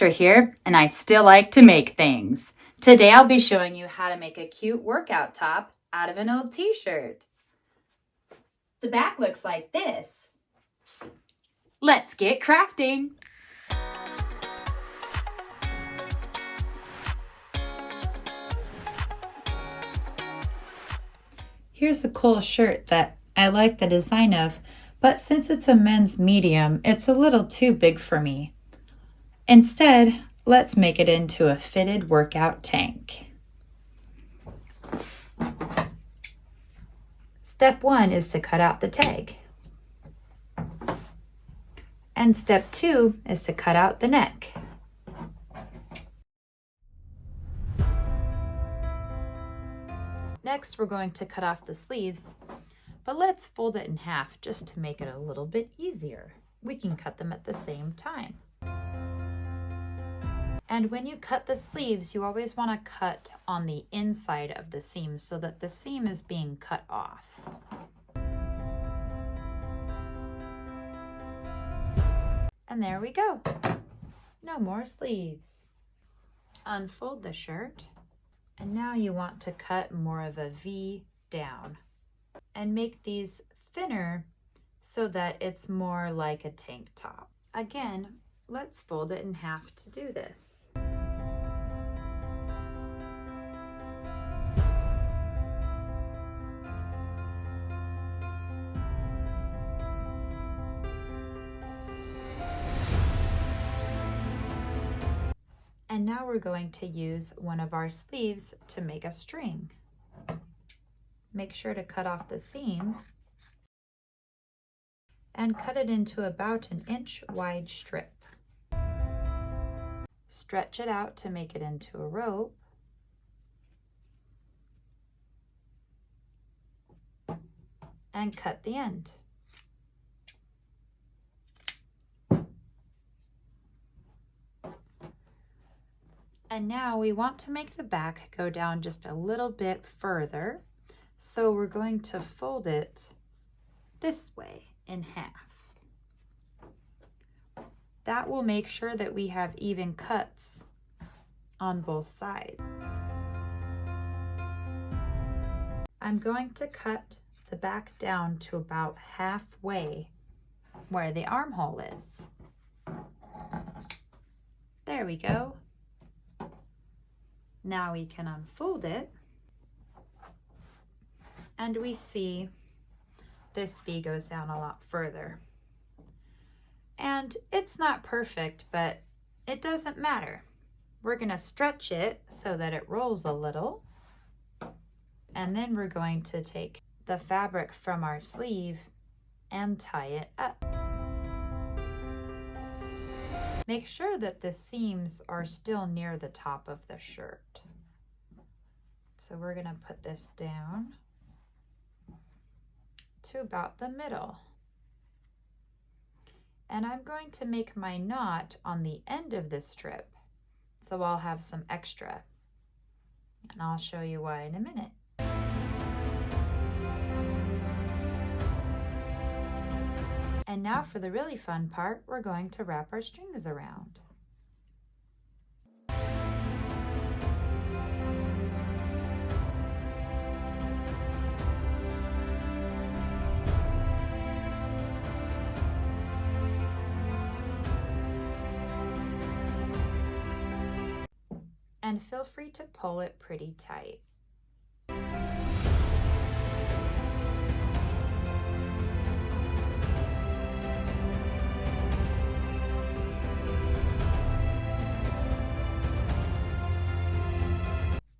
instructor here, and I still like to make things. Today I'll be showing you how to make a cute workout top out of an old t-shirt. The back looks like this. Let's get crafting. Here's a cool shirt that I like the design of, but since it's a men's medium, it's a little too big for me. Instead, let's make it into a fitted workout tank. Step 1 is to cut out the tag. And step 2 is to cut out the neck. Next, we're going to cut off the sleeves, but let's fold it in half just to make it a little bit easier. We can cut them at the same time. And when you cut the sleeves, you always want to cut on the inside of the seam so that the seam is being cut off. And there we go. No more sleeves. Unfold the shirt. And now you want to cut more of a V down and make these thinner so that it's more like a tank top. Again, let's fold it in half to do this. And now we're going to use one of our sleeves to make a string. Make sure to cut off the seam and cut it into about an inch wide strip. Stretch it out to make it into a rope. And cut the end. And now we want to make the back go down just a little bit further. So we're going to fold it this way in half. That will make sure that we have even cuts on both sides. I'm going to cut the back down to about halfway where the armhole is. There we go. Now we can unfold it, and we see this V goes down a lot further. And it's not perfect, but it doesn't matter. We're going to stretch it so that it rolls a little, and then we're going to take the fabric from our sleeve and tie it up. Make sure that the seams are still near the top of the shirt. So we're going to put this down to about the middle. And I'm going to make my knot on the end of this strip, so I'll have some extra. And I'll show you why in a minute. And now for the really fun part, we're going to wrap our strings around. And feel free to pull it pretty tight.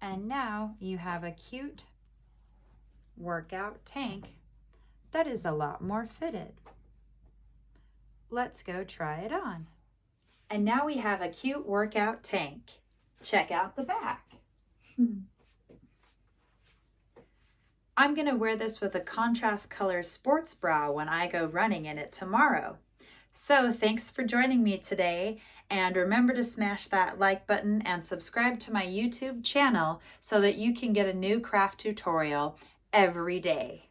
And now you have a cute workout tank that is a lot more fitted. Let's go try it on. And now we have a cute workout tank. Check out the back. I'm going to wear this with a contrast color sports bra when I go running in it tomorrow. So thanks for joining me today, and remember to smash that like button and subscribe to my YouTube channel so that you can get a new craft tutorial every day.